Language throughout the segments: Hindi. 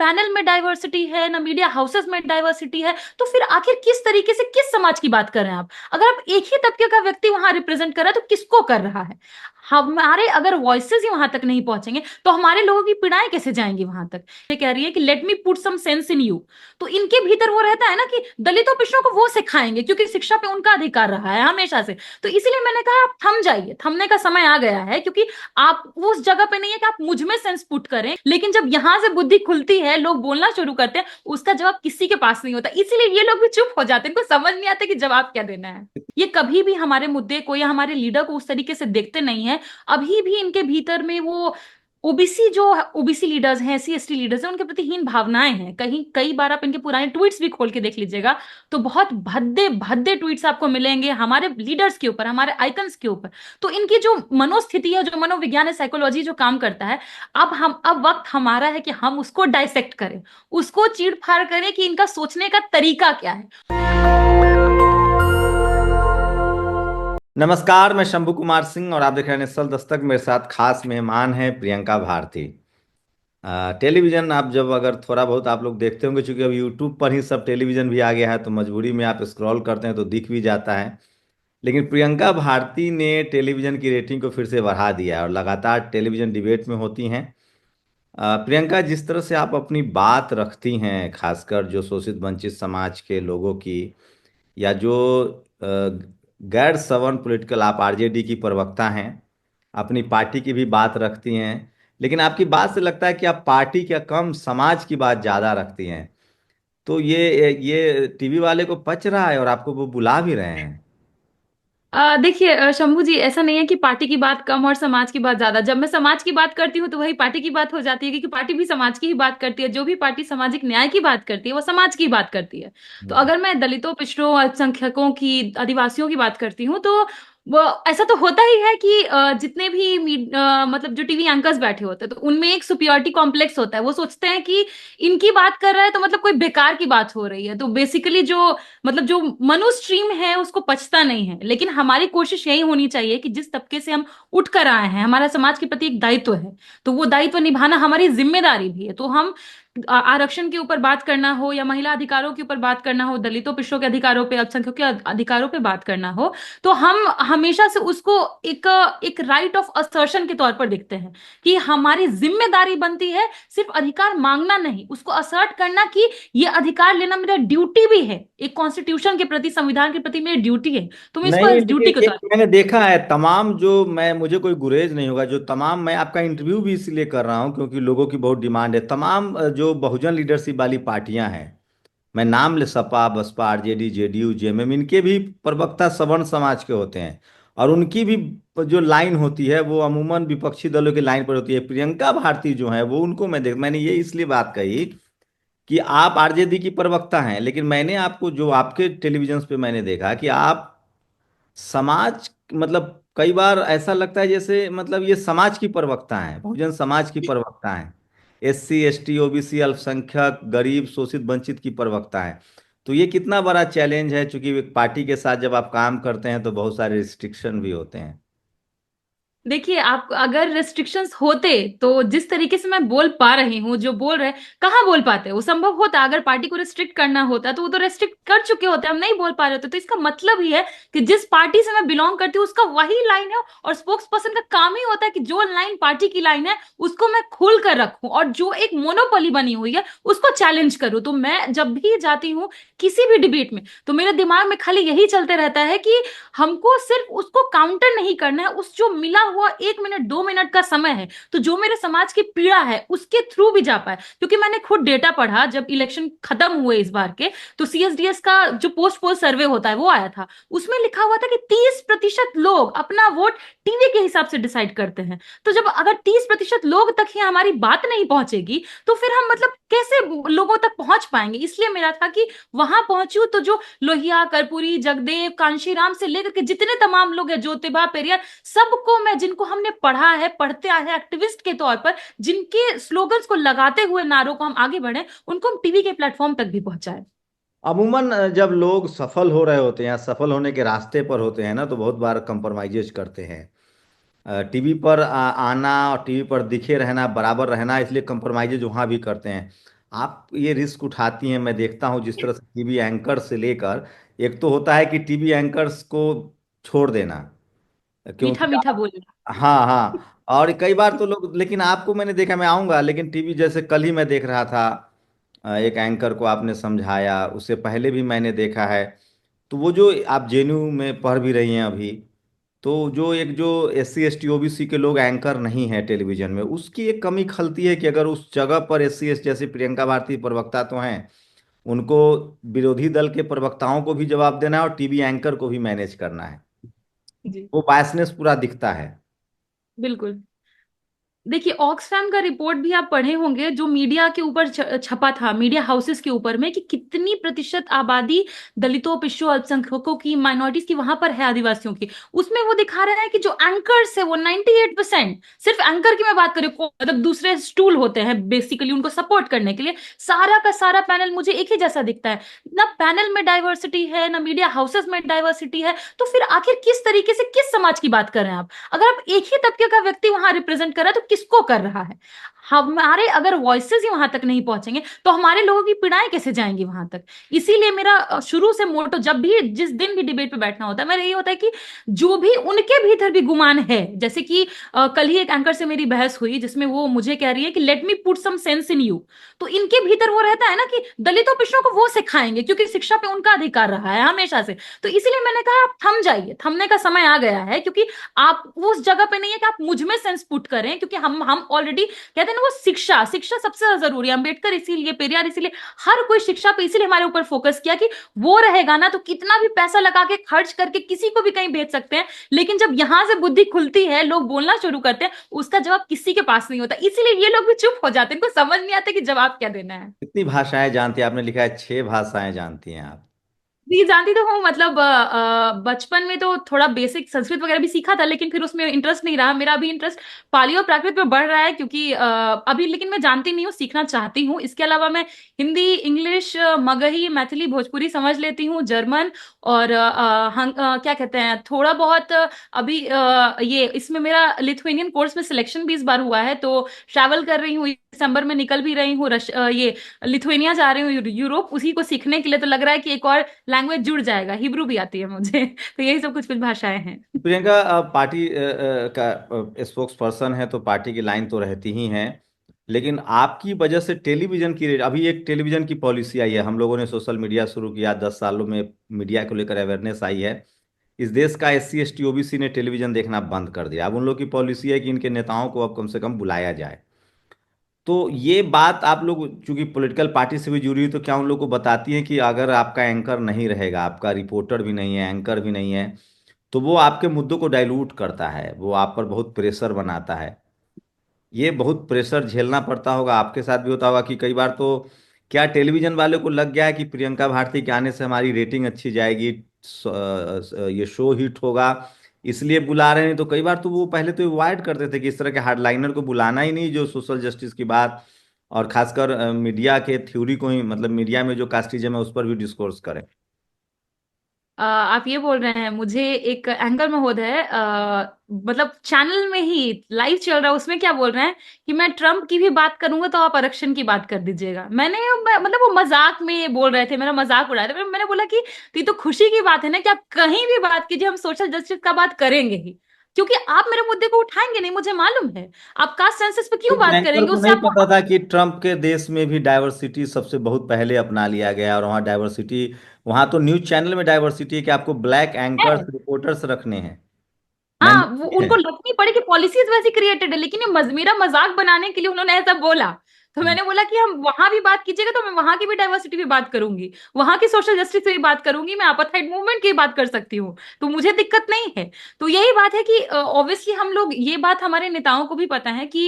पैनल में डाइवर्सिटी है, ना मीडिया हाउसेस में डाइवर्सिटी है। तो फिर आखिर किस तरीके से किस समाज की बात कर रहे हैं आप? अगर आप एक ही तबके का व्यक्ति वहां रिप्रेजेंट कर रहा है तो किसको कर रहा है? हमारे अगर वॉइसेस ही वहां तक नहीं पहुंचेंगे तो हमारे लोगों की पीड़ाएं कैसे जाएंगी वहां तक? ये कह रही है कि let me put some sense in you. तो इनके भीतर वो रहता है ना कि दलितों पिछड़ों को वो सिखाएंगे, क्योंकि शिक्षा पे उनका अधिकार रहा है हमेशा से। तो इसीलिए मैंने कहा आप थम जाइए, थमने का समय आ गया है, क्योंकि आप वो उस जगह पे नहीं है कि आप मुझ में सेंस पुट करें। लेकिन जब यहां से बुद्धि खुलती है, लोग बोलना शुरू करते हैं, उसका जवाब किसी के पास नहीं होता। इसीलिए ये लोग भी चुप हो जाते हैं, इनको समझ नहीं आता कि जवाब क्या देना है। ये कभी भी हमारे मुद्दे को या हमारे लीडर को उस तरीके से देखते नहीं है। अभी भी इनके भीतर में वो ओबीसी जो ओबीसी लीडर्स हैं, SC ST लीडर्स हैं, उनके प्रति हीन भावनाएं हैं। कहीं कई बार आप इनके पुराने ट्वीट्स भी खोल के देख लीजिएगा तो बहुत भद्दे भद्दे ट्वीट्स आपको मिलेंगे हमारे लीडर्स के ऊपर, हमारे आइकन्स के ऊपर। तो इनकी जो मनोस्थिति है, जो मनोविज्ञान है, साइकोलॉजी जो काम करता है, अब वक्त हमारा है कि हम उसको डाइसेक्ट करें, उसको चीड़ फाड़ करें कि इनका सोचने का तरीका क्या है। नमस्कार, मैं शंभू कुमार सिंह और आप देख रहे हैं निश्चल दस्तक। मेरे साथ खास मेहमान हैं प्रियंका भारती। टेलीविज़न आप जब अगर थोड़ा बहुत आप लोग देखते होंगे, चूंकि अब यूट्यूब पर ही सब टेलीविज़न भी आ गया है तो मजबूरी में आप स्क्रॉल करते हैं तो दिख भी जाता है। लेकिन प्रियंका भारती ने टेलीविज़न की रेटिंग को फिर से बढ़ा दिया है और लगातार टेलीविज़न डिबेट में होती हैं। प्रियंका, जिस तरह से आप अपनी बात रखती हैं, खासकर जो शोषित वंचित समाज के लोगों की, या जो अ, गैर सवर्ण पॉलिटिकल, आप आरजेडी की प्रवक्ता हैं, अपनी पार्टी की भी बात रखती हैं, लेकिन आपकी बात से लगता है कि आप पार्टी क्या कम समाज की बात ज़्यादा रखती हैं। तो ये टीवी वाले को पच रहा है और आपको वो बुला भी रहे हैं। देखिए शंभू जी, ऐसा नहीं है कि पार्टी की बात कम और समाज की बात ज्यादा। जब मैं समाज की बात करती हूँ तो वही पार्टी की बात हो जाती है, क्योंकि पार्टी भी समाज की ही बात करती है। जो भी पार्टी सामाजिक न्याय की बात करती है वो समाज की बात करती है। तो हम्म। अगर मैं दलितों, पिछड़ों, अल्पसंख्यकों की, आदिवासियों की बात करती हूँ तो वो ऐसा तो होता ही है कि जितने भी मतलब जो टीवी एंकर्स बैठे होते हैं तो उनमें एक सुपियोरिटी कॉम्प्लेक्स होता है। वो सोचते हैं कि इनकी बात कर रहा है तो मतलब कोई बेकार की बात हो रही है। तो बेसिकली जो मतलब जो मनु स्ट्रीम है उसको पचता नहीं है। लेकिन हमारी कोशिश यही होनी चाहिए कि जिस तबके से हम उठ कर आए हैं, हमारा समाज के प्रति एक दायित्व है, तो वो दायित्व निभाना हमारी जिम्मेदारी भी है। तो हम आरक्षण के ऊपर बात करना हो या महिला अधिकारों के ऊपर बात करना हो, दलितों पिछड़ों के अधिकारों पे, अल्पसंख्यकों के अधिकारों पे बात करना हो, तो हम हमेशा से उसको एक एक राइट ऑफ असर्शन के तौर पर देखते हैं कि हमारी जिम्मेदारी बनती है सिर्फ अधिकार मांगना नहीं, उसको असर्ट करना कि ये अधिकार लेना मेरा ड्यूटी भी है। एक कॉन्स्टिट्यूशन के प्रति, संविधान के प्रति मेरी ड्यूटी है, तो मैं इसको नहीं, एज लेकिन ड्यूटी के तौर एक मैंने देखा है तमाम जो, मैं मुझे कोई गुरेज नहीं होगा, जो तमाम, मैं आपका इंटरव्यू भी इसलिए कर रहा हूं क्योंकि लोगों की बहुत डिमांड है। तमाम जो बहुजन लीडरशिप वाली पार्टियां हैं, मैं नाम ले, Sapa, Basapa, RJD, JDU, JMM, इनके भी प्रवक्ता सवर्ण समाज के होते हैं और उनकी भी जो लाइन होती है वो अमूमन विपक्षी दलों की लाइन पर होती है। प्रियंका भारती जो है वो, उनको मैंने ये इसलिए बात कही कि आप आरजेडी की प्रवक्ता हैं, लेकिन मैंने आपको जो आपके टेलीविजन पे मैंने देखा कि आप समाज, मतलब कई बार ऐसा लगता है जैसे मतलब ये समाज की प्रवक्ता हैं, बहुजन समाज की प्रवक्ता हैं, SC ST OBC, अल्पसंख्यक, गरीब, शोषित वंचित की प्रवक्ता हैं। तो ये कितना बड़ा चैलेंज है, क्योंकि एक पार्टी के साथ जब आप काम करते हैं तो बहुत सारे रिस्ट्रिक्शन भी होते हैं। देखिए, आप अगर रेस्ट्रिक्शंस होते तो जिस तरीके से मैं बोल पा रही हूँ, जो बोल रहे, कहाँ बोल पाते? वो संभव होता? अगर पार्टी को रिस्ट्रिक्ट करना होता तो वो तो रेस्ट्रिक्ट कर चुके होते, हम नहीं बोल पा रहे होते। तो इसका मतलब ही है कि जिस पार्टी से मैं बिलोंग करती हूँ उसका वही लाइन है, और स्पोक्स पर्सन का काम ही होता है कि जो लाइन पार्टी की लाइन है उसको मैं खोल कर रखूं, और जो एक मोनोपोली बनी हुई है उसको चैलेंज करूं। तो मैं जब भी जाती हूँ किसी भी डिबेट में, तो मेरे दिमाग में खाली यही चलते रहता है कि हमको सिर्फ उसको काउंटर नहीं करना है, उस जो मिला हुआ 1 मिनट 2 मिनट का समय है, तो जो मेरे समाज की पीड़ा है उसके थ्रू भी जा पाए। क्योंकि मैंने खुद डेटा पढ़ा जब इलेक्शन खत्म हुए इस बार के, तो CSDS का जो पोस्ट पोल सर्वे होता है वो आया था। उसमें लिखा हुआ था कि 30% लोग अपना वोट टीवी के हिसाब से डिसाइड करते हैं। तो जब अगर 30% लोग तक ही हमारी बात नहीं पहुंचेगी तो फिर हम मतलब कैसे लोगों तक पहुंच पाएंगे? इसलिए मेरा था कि वहां पहुंचू तो जो लोहिया, कर्पूरी, जगदेव, कांशीराम से लेकर के जितने तमाम लोग हैं, ज्योतिबा, पेरियर, सबको मैं, जिनको हमने पढ़ा है, पढ़ते आए हैं एक्टिविस्ट के तौर पर, जिनके स्लोगन्स को लगाते हुए नारों को हम आगे बढ़े, उनको हम टीवी के प्लेटफॉर्म तक भी पहुंचाए। अमूमन जब लोग सफल हो रहे होते हैं या सफल होने के रास्ते पर होते हैं ना, तो बहुत बार कंप्रोमाइजेज करते हैं। टीवी पर आना और टीवी पर दिखे रहना, बराबर रहना, इसलिए कंप्रोमाइजेज वहाँ भी करते हैं। आप ये रिस्क उठाती हैं, मैं देखता हूँ जिस तरह से टीवी एंकर से लेकर, एक तो होता है कि टीवी एंकर्स को छोड़ देना, मीठा क्योंकि मीठा बोलना। हाँ हाँ, और कई बार तो लोग, लेकिन आपको मैंने देखा, मैं आऊंगा, लेकिन टीवी जैसे कल ही मैं देख रहा था, एक एंकर को आपने समझाया, उससे पहले भी मैंने देखा है। तो वो जो आप जेएनयू में पढ़ भी रही हैं अभी, तो जो एक जो S C S T OBC के लोग एंकर नहीं है टेलीविजन में, उसकी एक कमी खलती है कि अगर उस जगह पर एस सी एस, जैसे प्रियंका भारती प्रवक्ता तो हैं, उनको विरोधी दल के प्रवक्ताओं को भी जवाब देना है और टीवी एंकर को भी मैनेज करना है। जी वो बायसनेस पूरा दिखता है। बिल्कुल। देखिए ऑक्सफैम का रिपोर्ट भी आप पढ़े होंगे, जो मीडिया के ऊपर छपा था, मीडिया हाउसेस के ऊपर में, कि कितनी प्रतिशत आबादी दलितों, पिछड़ों, अल्पसंख्यकों की, माइनॉरिटीज की वहां पर है, आदिवासियों की। उसमें वो दिखा रहा है कि जो एंकर्स है वो 98%, सिर्फ एंकर की मैं बात करूं, मतलब दूसरे स्टूल होते हैं बेसिकली उनको सपोर्ट करने के लिए, सारा का सारा पैनल मुझे एक ही जैसा दिखता है। ना पैनल में डाइवर्सिटी है, ना मीडिया हाउसेस में डाइवर्सिटी है। तो फिर आखिर किस तरीके से, किस समाज की बात कर रहे हैं आप? अगर आप एक ही तबके का व्यक्ति वहां रिप्रेजेंट कर रहा है तो किसको कर रहा है? हमारे अगर वॉइसेस ही वहां तक नहीं पहुंचेंगे तो हमारे लोगों की पीड़ाएं कैसे जाएंगी वहां तक? इसीलिए मेरा शुरू से मोटो, जब भी जिस दिन भी डिबेट पे बैठना होता है, मेरा ये होता है कि जो भी उनके भीतर भी गुमान है, जैसे कि कल ही एक एंकर से मेरी बहस हुई जिसमें वो मुझे कह रही है कि let me put some sense in you. तो इनके भीतर वो रहता है ना कि दलितों पिछड़ों को वो सिखाएंगे, क्योंकि शिक्षा पे उनका अधिकार रहा है हमेशा से। तो इसीलिए मैंने कहा आप थम जाइए, थमने का समय आ गया है, क्योंकि आप वो उस जगह पे नहीं है कि आप मुझ में सेंस पुट करें, क्योंकि हम ऑलरेडी कहते हैं ना, वो शिक्षा, शिक्षा सबसे ज्यादा जरूरी है। अंबेडकर इसीलिए, पेरियार इसीलिए, हर कोई शिक्षा पे इसीलिए हमारे ऊपर फोकस किया कि वो रहेगा ना तो कितना भी पैसा लगा के खर्च करके किसी को भी कहीं भेज सकते हैं, लेकिन जब यहां से बुद्धि खुलती है, लोग बोलना शुरू करते हैं, उसका जवाब किसी के पास नहीं होता। इसीलिए ये लोग भी चुप हो जाते हैं, इनको समझ नहीं आता कि जवाब क्या देना है। कितनी भाषाएं जानती हैं? आपने लिखा है 6 भाषाएं जानती हैं आप। जी जानती तो हूँ, मतलब बचपन में तो थोड़ा बेसिक संस्कृत वगैरह भी सीखा था, लेकिन फिर उसमें इंटरेस्ट नहीं रहा। मेरा अभी इंटरेस्ट पाली और प्राकृत में बढ़ रहा है, क्योंकि अभी लेकिन मैं जानती नहीं हूँ, सीखना चाहती हूँ। इसके अलावा मैं हिंदी, इंग्लिश, मगही, मैथिली, भोजपुरी समझ लेती हूँ, जर्मन, और क्या कहते हैं, थोड़ा बहुत अभी ये इसमें मेरा लिथुआनियन कोर्स में सिलेक्शन भी इस बार हुआ है, तो ट्रैवल कर रही हूँ, दिसंबर में निकल भी रही हूँ, ये लिथुआनिया जा रही हूँ, यूरोप, उसी को सीखने के लिए। तो लग रहा है कि एक और लैंग्वेज जुड़ जाएगा, हिब्रू भी आती है मुझे। तो यही सब कुछ कुछ भाषाएं हैं। प्रियंका पार्टी का स्पोक्स पर्सन है, तो पार्टी की लाइन तो रहती ही हैं, लेकिन आपकी वजह से टेलीविजन की, अभी एक टेलीविजन की पॉलिसी आई है, हम लोगों ने सोशल मीडिया शुरू किया, 10 सालों में मीडिया को लेकर अवेयरनेस आई है। इस देश का S C S T OBC ने टेलीविजन देखना बंद कर दिया। अब उन लोग की पॉलिसी है कि इनके नेताओं को अब कम से कम बुलाया जाए। तो ये बात आप लोग चूंकि पॉलिटिकल पार्टी से भी जुड़ी हुई, तो क्या उन लोग को बताती हैं कि अगर आपका एंकर नहीं रहेगा, आपका रिपोर्टर भी नहीं है, एंकर भी नहीं है, तो वो आपके मुद्दों को डाइल्यूट करता है, वो आप पर बहुत प्रेशर बनाता है। ये बहुत प्रेशर झेलना पड़ता होगा, आपके साथ भी होता होगा कि कई बार तो क्या टेलीविजन वाले को लग गया है कि प्रियंका भारती के आने से हमारी रेटिंग अच्छी जाएगी, ये शो हिट होगा, इसलिए बुला रहे हैं। तो कई बार तो वो पहले तो अवॉइड करते थे कि इस तरह के हार्डलाइनर को बुलाना ही नहीं, जो सोशल जस्टिस की बात और खासकर मीडिया के थ्योरी को ही, मतलब मीडिया में जो कास्टिज्म है उस पर भी डिस्कोर्स करें। आप ये बोल रहे हैं, मुझे एक एंकर महोदय मतलब चैनल में ही लाइव चल रहा है, उसमें क्या बोल रहे हैं कि मैं ट्रम्प की भी बात करूंगा तो आप आरक्षण की बात कर दीजिएगा। मतलब वो मजाक में बोल रहे थे, मेरा मजाक उड़ा रहे थे। मैंने बोला कि तो ये तो खुशी की बात है ना कि आप कहीं भी बात कीजिए, हम सोशल जस्टिस का बात करेंगे ही, क्योंकि आप मेरे मुद्दे को उठाएंगे नहीं, मुझे मालूम है। आप कास्ट सेंसस पे क्यों बात एंकर करेंगे, को उससे नहीं आपको। पता था कि ट्रम्प के देश में भी डाइवर्सिटी सबसे बहुत पहले अपना लिया गया, और वहाँ डाइवर्सिटी, वहाँ तो न्यूज चैनल में डाइवर्सिटी है कि आपको ब्लैक एंकर्स, रिपोर्टर्स रखने हैं। हाँ, वो मैंने उनको लगनी पड़े कि पॉलिसीज वैसी क्रिएटेड है, लेकिन ये मेरा मजाक बनाने के लिए उन्होंने ऐसा बोला। तो मैंने बोला कि हम वहां भी बात कीजिएगा तो मैं वहां की भी डाइवर्सिटी भी बात करूंगी, वहां की सोशल जस्टिस पे भी बात करूंगी, मैं अपार्थाइड मूवमेंट की भी बात कर सकती हूँ, तो मुझे दिक्कत नहीं है। तो यही बात है कि ऑब्वियसली हम लोग, ये बात हमारे नेताओं को भी पता है कि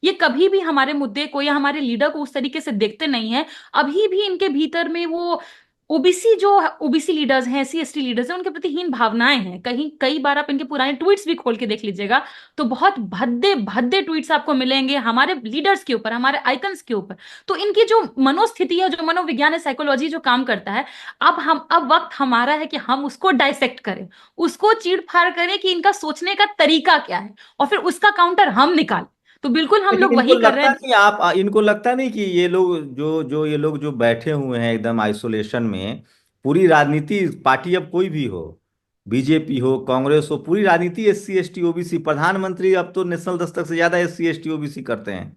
ये कभी भी हमारे मुद्दे को या हमारे लीडर को उस तरीके से देखते नहीं है। अभी भी इनके भीतर में वो ओबीसी, जो ओबीसी लीडर्स हैं, एससी एसटी लीडर्स हैं, उनके प्रति हीन भावनाएं हैं। कहीं कई बार आप इनके पुराने ट्वीट्स भी खोल के देख लीजिएगा, तो बहुत भद्दे भद्दे ट्वीट्स आपको मिलेंगे हमारे लीडर्स के ऊपर, हमारे आइकन्स के ऊपर। तो इनकी जो मनोस्थिति है, जो मनोविज्ञान है, साइकोलॉजी जो काम करता है, अब वक्त हमारा है कि हम उसको डाइसेक्ट करें, उसको चीड़ फाड़ करें कि इनका सोचने का तरीका क्या है, और फिर उसका काउंटर हम निकालें। तो बिल्कुल हम लेकिन लोग इनको वही कर रहे लगता हैं। नहीं, आप इनको लगता नहीं कि ये लोग जो ये लोग जो बैठे हुए हैं एकदम आइसोलेशन में, पूरी राजनीति पार्टी अब कोई भी हो, बीजेपी हो कांग्रेस हो, पूरी राजनीति एससी एसटी ओबीसी, प्रधानमंत्री अब तो नेशनल दस्तक से ज्यादा एससी एसटी ओबीसी करते हैं,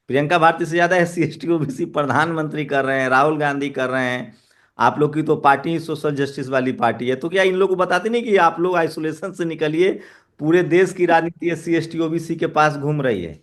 प्रियंका भारती से ज्यादा एससी एसटी ओबीसी प्रधानमंत्री कर रहे हैं, राहुल गांधी कर रहे हैं। आप लोग की तो पार्टी ही सोशल जस्टिस वाली पार्टी है, तो क्या इन लोग को बताते नहीं कि आप लोग आइसोलेशन से निकलिए, पूरे देश की राजनीति एससी एसटी ओबीसी के पास घूम रही है।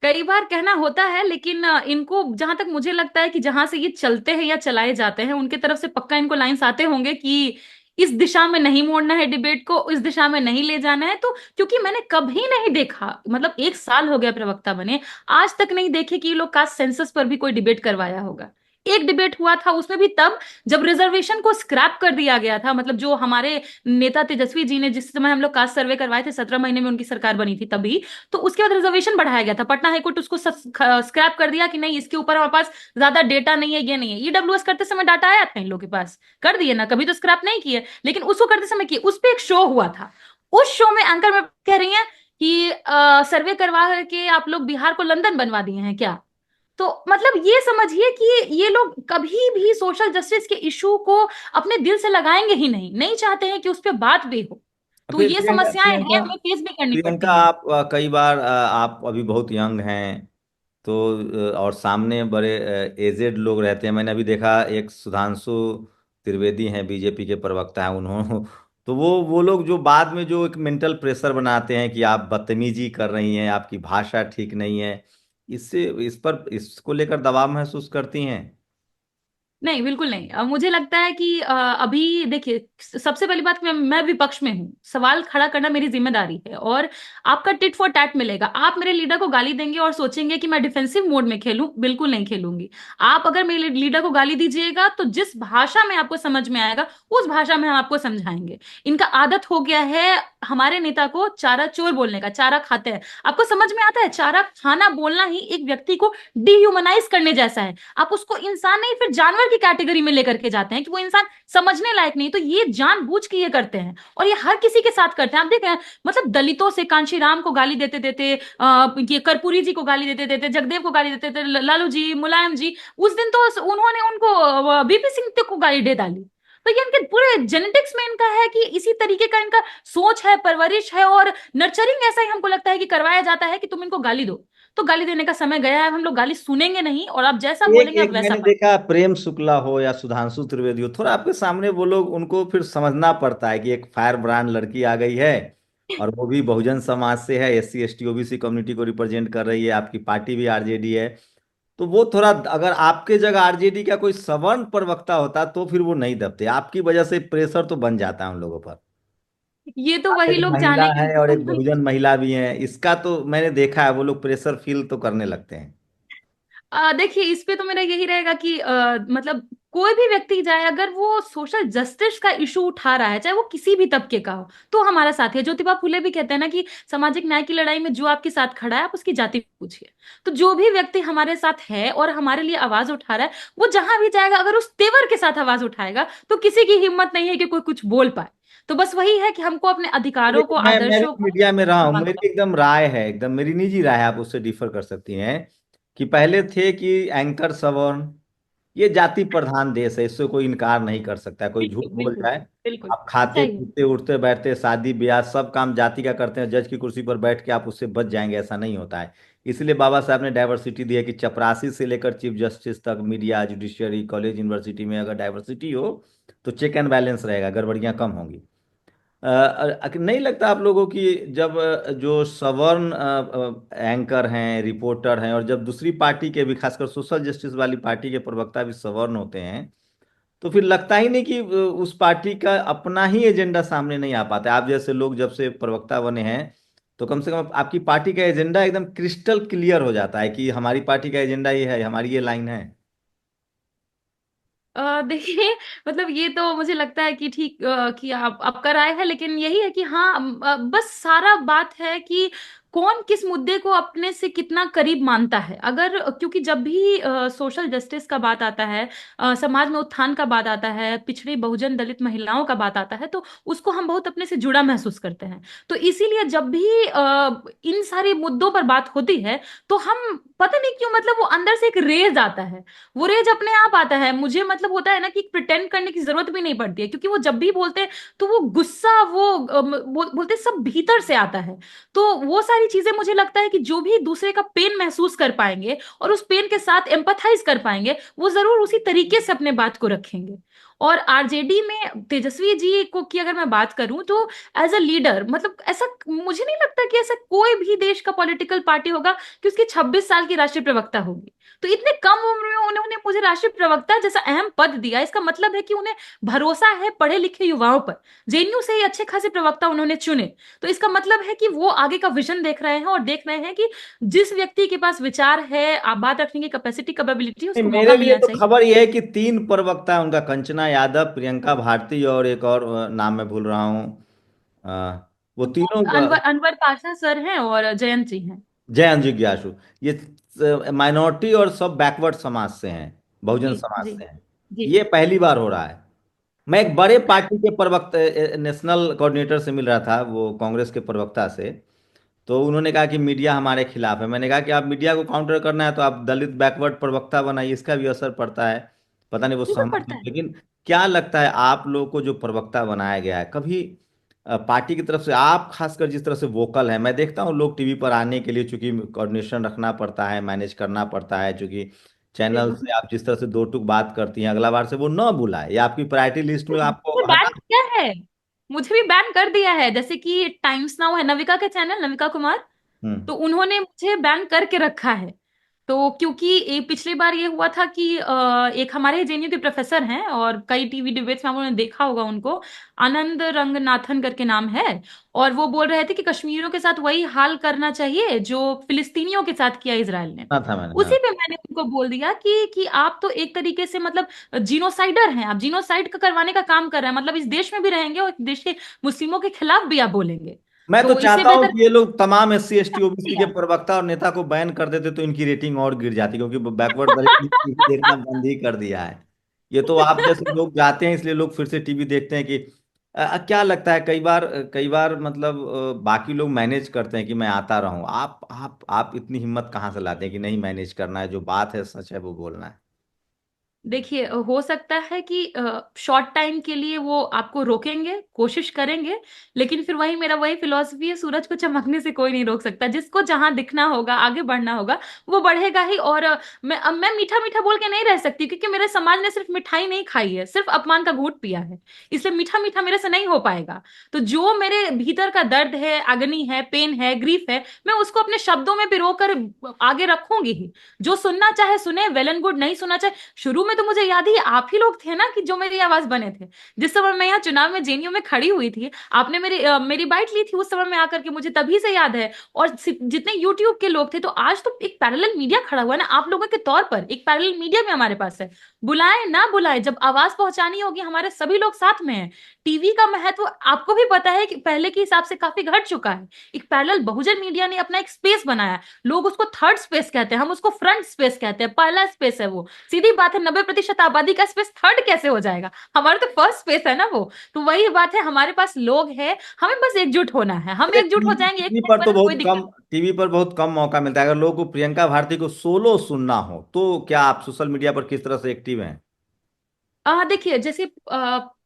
कई बार कहना होता है, लेकिन इनको जहां तक मुझे लगता है कि जहां से ये चलते हैं या चलाए जाते हैं, उनके तरफ से पक्का इनको लाइंस आते होंगे कि इस दिशा में नहीं मोड़ना है डिबेट को, इस दिशा में नहीं ले जाना है। तो क्योंकि मैंने कभी नहीं देखा, मतलब 1 साल हो गया प्रवक्ता बने, आज तक नहीं देखे कि ये लोग कास्ट सेंसस पर भी कोई डिबेट करवाया होगा। एक डिबेट हुआ था, उसमें भी तब जब रिजर्वेशन को स्क्रैप कर दिया गया था, मतलब जो हमारे नेता तेजस्वी जी ने, जिस समय हम लोग कास्ट सर्वे करवाए थे, 17 महीने में उनकी सरकार बनी थी तभी, तो उसके बाद रिजर्वेशन बढ़ाया गया था। पटना हाईकोर्ट उसको स्क्रैप कर दिया कि नहीं, इसके ऊपर हमारे पास ज्यादा डेटा नहीं है, ये नहीं है। ईडब्ल्यूएस करते समय डाटा आया था इन लोगों के पास, कर दिए ना, कभी तो स्क्रैप नहीं किए, लेकिन उसको करते समय किए। उस पर एक शो हुआ था, उस शो में एंकर में कह रही हैं कि सर्वे करवा के आप लोग बिहार को लंदन बनवा दिए हैं क्या। तो मतलब ये समझिए कि ये लोग कभी भी सोशल जस्टिस के इशू को अपने दिल से लगाएंगे ही नहीं, नहीं चाहते हैं कि उस पर बात भी हो। तो फिर ये प्रियंका समस्याएं हैं, प्रियंका हमें फेस भी करनी प्रियंका पड़ती हैं। आप कई बार आप अभी बहुत यंग हैं, तो और सामने बड़े एजेड लोग रहते हैं। मैंने अभी देखा एक सुधांशु त्रिवेदी हैं, बीजेपी के प्रवक्ता हैं उन्होंने, तो वो लोग जो बाद में जो एक मेंटल प्रेशर बनाते हैं कि आप बदतमीजी कर रही हैं, आपकी भाषा ठीक नहीं है, इससे इस पर इसको लेकर दबाव महसूस करती हैं। नहीं, बिल्कुल नहीं। मुझे लगता है कि अभी देखिए, सबसे पहली बात, मैं विपक्ष में हूँ, सवाल खड़ा करना मेरी जिम्मेदारी है, और आपका टिट फॉर टैट मिलेगा। आप मेरे लीडर को गाली देंगे और सोचेंगे कि मैं डिफेंसिव मोड में खेलूं, बिल्कुल नहीं खेलूंगी। आप अगर मेरे लीडर को गाली दीजिएगा तो जिस भाषा में आपको समझ में आएगा, उस भाषा में हम आपको समझाएंगे। इनका आदत हो गया है हमारे नेता को चारा चोर बोलने का। चारा खाते हैं, आपको समझ में आता है, चारा खाना बोलना ही एक व्यक्ति को डिह्यूमनाइज करने जैसा है। आप उसको इंसान नहीं, फिर जानवर की कैटेगरी में लेकर के जाते हैं कि वो इंसान समझने लायक नहीं। तो ये जानबूझ के ये करते हैं, और ये हर किसी के साथ करते हैं। आप देख रहे हैं, मतलब दलितों से कांशीराम को गाली देते देते, ये कर्पूरी जी को गाली देते देते, जगदेव को गाली देते देते, लालू जी, मुलायम जी, उस दिन तो उन्होंने उनको बीपी सिंह तक को गाली दे डाली। तो ये इनके पूरे जेनेटिक्स में इनका है कि इसी तरीके का इनका सोच है, परवरिश है, और नर्चरिंग ऐसा ही हमको लगता है कि करवाया जाता है कि तुम इनको गाली दो। तो गाली देने का समय गया है, हम लोग गाली सुनेंगे नहीं, और आप जैसा एक बोलेंगे आप एक वैसा मैंने पाएंगे। देखा, प्रेम शुक्ला हो या सुधांशु त्रिवेदी हो, थोड़ा आपके सामने वो लोग, उनको फिर समझना पड़ता है कि एक फायर ब्रांड लड़की आ गई है, और वो भी बहुजन समाज से है, एससी एसटी ओबीसी कम्युनिटी को रिप्रेजेंट कर रही है, आपकी पार्टी भी आरजेडी है। तो वो थोड़ा, अगर आपके जगह आरजेडी का कोई सवर्ण प्रवक्ता होता तो फिर वो नहीं दबते, आपकी वजह से प्रेशर तो बन जाता है उन लोगों पर। ये तो आप वही एक लोग महिला जानेंगे है और जो एक बहुजन महिला भी है, इसका तो मैंने देखा है, वो लोग प्रेशर फील तो करने लगते हैं। देखिए, इस पे तो मेरा यही रहेगा कि मतलब कोई भी व्यक्ति जाए, अगर वो सोशल जस्टिस का इशू उठा रहा है, चाहे वो किसी भी तबके का हो, तो हमारा साथी है। ज्योतिबा फुले भी कहते हैं ना कि सामाजिक न्याय की लड़ाई में जो आपके साथ खड़ा है, आप उसकी जाति पूछिए। तो जो भी व्यक्ति हमारे साथ है और हमारे लिए आवाज उठा रहा है, वो जहां भी जाएगा, अगर उस तेवर के साथ आवाज उठाएगा, तो किसी की हिम्मत नहीं है कि कोई कुछ बोल पाए। तो बस वही है कि हमको अपने अधिकारों को, देखिए, मैं भी आदर्शों को मीडिया में रहा हूँ, मांगना मेरी एकदम राय है, एकदम मेरी निजी राय है, आप उससे डिफर कर सकती हैं, कि पहले थे कि एंकर सवर्ण, ये जाति प्रधान देश है, इससे कोई इनकार नहीं कर सकता है, कोई झूठ बिल्कुल बोल बिल्कुल जाए। बिल्कुल। आप खाते चाहिए। पीते उठते बैठते शादी ब्याह सब काम जाति का करते हैं, जज की कुर्सी पर बैठ के आप उससे बच जाएंगे, ऐसा नहीं होता है। इसलिए बाबा साहब ने डाइवर्सिटी दी है कि चपरासी से लेकर चीफ जस्टिस तक, मीडिया, जुडिशियरी, कॉलेज, यूनिवर्सिटी में अगर डाइवर्सिटी हो तो चेक एंड बैलेंस रहेगा, गड़बड़ियां कम होंगी। नहीं लगता आप लोगों की, जब जो सवर्ण एंकर हैं, रिपोर्टर हैं, और जब दूसरी पार्टी के भी, खासकर सोशल जस्टिस वाली पार्टी के प्रवक्ता भी सवर्ण होते हैं, तो फिर लगता ही नहीं कि उस पार्टी का अपना ही एजेंडा सामने नहीं आ पाता है। आप जैसे लोग जब से प्रवक्ता बने हैं, तो कम से कम आपकी पार्टी का एजेंडा एकदम क्रिस्टल क्लियर हो जाता है कि हमारी पार्टी का एजेंडा ये है, हमारी ये लाइन है। देखिए, मतलब ये तो मुझे लगता है कि ठीक कि आप आपका राय है, लेकिन यही है कि हाँ, बस सारा बात है कि कौन किस मुद्दे को अपने से कितना करीब मानता है। अगर क्योंकि जब भी सोशल जस्टिस का बात आता है, समाज में उत्थान का बात आता है, पिछड़ी बहुजन दलित महिलाओं का बात आता है, तो उसको हम बहुत अपने से जुड़ा महसूस करते हैं। तो इसीलिए जब भी इन सारे मुद्दों पर बात होती है, तो हम पता नहीं क्यों मतलब वो अंदर से एक रेज आता है। वो रेज अपने आप आता है। मुझे मतलब होता है ना कि प्रिटेंड करने की जरूरत भी नहीं पड़ती है, क्योंकि वो जब भी बोलते हैं तो वो गुस्सा, वो बोलते सब भीतर से आता है। तो वो सारी चीजें मुझे लगता है कि जो भी दूसरे का पेन महसूस कर पाएंगे और उस पेन के साथ एम्पथाइज कर पाएंगे, वो जरूर उसी तरीके से अपने बात को रखेंगे। और आरजेडी में तेजस्वी जी को की अगर मैं बात करूं, तो एज अ लीडर मतलब ऐसा मुझे नहीं लगता कि ऐसा कोई भी देश का पॉलिटिकल पार्टी होगा कि उसकी 26 साल की राष्ट्रीय प्रवक्ता होगी। तो इतने कम उम्र में उन्होंने मुझे राष्ट्रीय प्रवक्ता जैसा अहम पद दिया, इसका मतलब है कि उन्हें भरोसा है पढ़े लिखे युवाओं पर। जेएनयू से ही अच्छे खासे प्रवक्ता उन्होंने चुने। तो इसका मतलब है कि वो आगे का विजन देख रहे हैं और देख रहे हैं कि जिस व्यक्ति के पास विचार है, आप बात रखने की कैपेसिटी, कैपेबिलिटी, नहीं, उसको मौका मेरे लिए मिलना तो चाहिए। खबर यह है कि तीन प्रवक्ता है उनका, कंचना यादव, प्रियंका भारती और एक और नाम मैं भूल रहा हूँ। वो वो तीनों अनवर अनवर पाशा सर हैं और जयंत जी हैं। जय जिज्ञासु, ये माइनॉरिटी और सब बैकवर्ड समाज से हैं, बहुजन जी समाज जी से हैं। जी। ये पहली बार हो रहा है। मैं एक बड़े पार्टी के प्रवक्ता, नेशनल कोऑर्डिनेटर से मिल रहा था, वो कांग्रेस के प्रवक्ता से। तो उन्होंने कहा कि मीडिया हमारे खिलाफ है। मैंने कहा कि आप मीडिया को काउंटर करना है तो आप दलित बैकवर्ड प्रवक्ता बनाइए, इसका भी असर पड़ता है। पता नहीं वो बिल्कुल सहमत पड़ता हो, है। लेकिन क्या लगता है आप लोगों को जो प्रवक्ता बनाया गया है, कभी पार्टी की तरफ से आप खासकर जिस तरह से वोकल है, मैं देखता हूँ लोग टीवी पर आने के लिए चूंकि कोऑर्डिनेशन रखना पड़ता है, मैनेज करना पड़ता है, चूंकि चैनल बिल्कुल। से आप जिस तरह से दो टूक बात करती हैं, अगला बार से वो न बुलाए या आपकी प्रायोरिटी लिस्ट में मुझे आपको बैन हटा। किया है। मुझे भी बैन कर दिया है, जैसे कि टाइम्स नाउ है, नविका के चैनल, नविका कुमार। हम्म। तो उन्होंने मुझे बैन करके रखा है। तो क्योंकि पिछली बार ये हुआ था कि एक हमारे जेएनयू के प्रोफेसर हैं और कई टीवी डिबेट्स में आप लोगों ने देखा होगा उनको, आनंद रंगनाथन करके नाम है। और वो बोल रहे थे कि कश्मीरियों के साथ वही हाल करना चाहिए जो फिलिस्तीनियों के साथ किया इजराइल ने। सुना था मैंने, हाँ। उसी पे मैंने उनको बोल दिया कि आप तो एक तरीके से मतलब जीनोसाइडर हैं, आप जीनोसाइड का करवाने का काम कर रहे हैं, मतलब इस देश में भी रहेंगे और देश के मुस्लिमों के खिलाफ भी आप बोलेंगे। मैं तो तो इससे चाहता हूं बेहतर कि ये लोग तमाम एससी एसटी ओबीसी के है। प्रवक्ता और नेता को बैन कर देते तो इनकी रेटिंग और गिर जाती, क्योंकि बैकवर्ड दलित ने टीवी देखना बंद ही कर दिया है। ये तो आप जैसे लोग जाते हैं इसलिए लोग फिर से टीवी देखते हैं कि क्या लगता है, कई बार मतलब बाकी लोग मैनेज करते हैं कि मैं आता रहूं, आप इतनी हिम्मत कहाँ से लाते हैं कि नहीं मैनेज करना है, जो बात है सच है वो बोलना है। देखिए, हो सकता है कि शॉर्ट टाइम के लिए वो आपको रोकेंगे, कोशिश करेंगे, लेकिन फिर वही मेरा वही फिलॉसफी है, सूरज को चमकने से कोई नहीं रोक सकता। जिसको जहां दिखना होगा, आगे बढ़ना होगा, वो बढ़ेगा ही। और मैं मीठा मीठा बोल के नहीं रह सकती, क्योंकि मेरे समाज ने सिर्फ मिठाई नहीं खाई है, सिर्फ अपमान का घूंट पिया है। इसलिए मीठा मीठा मेरे से नहीं हो पाएगा। तो जो मेरे भीतर का दर्द है, अग्नि है, पेन है, ग्रीफ है, मैं उसको अपने शब्दों में पिरोकर आगे रखूंगी ही। जो सुनना चाहे सुने, वेल एंड गुड, नहीं सुनना चाहे। शुरू में तो मुझे याद ही, आप ही लोग थे ना कि जो मेरी आवाज बने थे। जिस समय मैं यहाँ चुनाव में जेएनयू में खड़ी हुई थी, आपने मेरी बाइट ली थी उस समय में आकर के, मुझे तभी से याद है। और जितने यूट्यूब के लोग थे, तो आज तो एक पैरेलल मीडिया खड़ा हुआ है ना आप लोगों के तौर पर, एक पैरेलल मीडिया में हमारे पास है। बुलाए ना बुलाए, जब आवाज पहुंचानी होगी, हमारे सभी लोग साथ में हैं। टीवी का महत्व आपको भी पता है कि पहले के हिसाब से काफी घट चुका है। एक पैरेलल बहुजन मीडिया ने अपना एक स्पेस बनाया। लोग उसको थर्ड स्पेस कहते हैं, हम उसको फ्रंट स्पेस कहते हैं, पहला स्पेस है वो। सीधी बात है, 90% आबादी का स्पेस थर्ड कैसे हो जाएगा? हमारा तो फर्स्ट स्पेस है ना वो। तो वही बात है, हमारे पास लोग हैं, हमें बस एकजुट होना है। हम एकजुट हो जाएंगे, एक टीवी साथ पर तो बने, कोई बहुत कम, दिक्कत। टीवी पर बहुत कम मौका मिलता है। अगर लोगों को प्रियंका भारती को सोलो सुनना हो तो क्या आप सोशल मीडिया पर किस तरह से एक्टिव हैं? देखिए, जैसे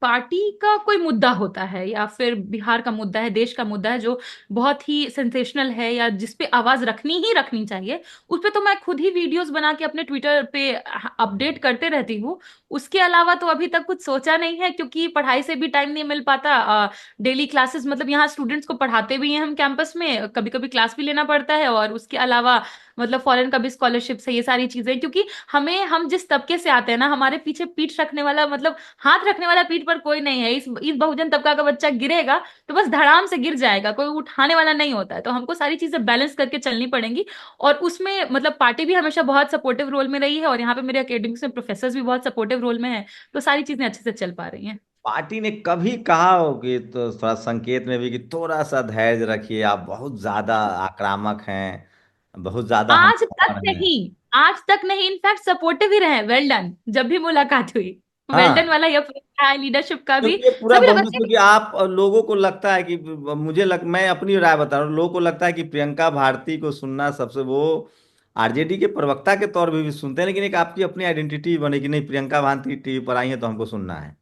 पार्टी का कोई मुद्दा होता है, या फिर बिहार का मुद्दा है, देश का मुद्दा है, जो बहुत ही सेंसेशनल है, या जिस पे आवाज रखनी ही रखनी चाहिए, उस पे तो मैं खुद ही वीडियोस बना के अपने ट्विटर पे अपडेट करते रहती हूँ। उसके अलावा तो अभी तक कुछ सोचा नहीं है, क्योंकि पढ़ाई से भी टाइम नहीं मिल पाता। डेली क्लासेस, मतलब यहाँ स्टूडेंट्स को पढ़ाते भी हैं हम कैंपस में, कभी कभी क्लास भी लेना पड़ता है, और उसके अलावा मतलब फॉरेन का भी स्कॉलरशिप है, ये सारी चीजें। क्योंकि हम जिस तबके से आते हैं ना, हमारे पीछे पीठ रखने वाला, मतलब हाथ रखने वाला पीठ पर कोई नहीं है। इस बहुजन तबका का बच्चा गिरेगा तो बस धड़ाम से गिर जाएगा, कोई उठाने वाला नहीं होता है। तो हमको सारी चीजें बैलेंस करके चलनी पड़ेंगी। और उसमें मतलब पार्टी भी हमेशा बहुत सपोर्टिव रोल में रही है, और यहाँ पे मेरे एकेडमिक्स में प्रोफेसर भी बहुत सपोर्टिव रोल में है। तो सारी चीजें अच्छे से चल पा रही हैं। पार्टी ने कभी कहा हो कि, तो थोड़ा संकेत में भी, कि थोड़ा सा धैर्य रखिए, आप बहुत ज्यादा आक्रामक हैं, बहुत ज्यादा आज तक हमलावर हैं? नहीं, आज तक नहीं, इनफैक्ट सपोर्टिव ही रहे, वेल डन, जब भी मुलाकात हुई वेल डन हाँ, वाला ये है, लीडरशिप का भी। क्योंकि ये पूरा सभी लोगों बंदूक, से। क्योंकि आप लोगों को लगता है कि, मैं अपनी राय बता रहा हूँ, लोगों को लगता है कि प्रियंका भारती को सुनना सबसे, वो आरजेडी के प्रवक्ता के तौर पे भी सुनते हैं, लेकिन एक आपकी अपनी आइडेंटिटी बने कि नहीं, प्रियंका भारती टीवी पर आई है तो हमको सुनना है।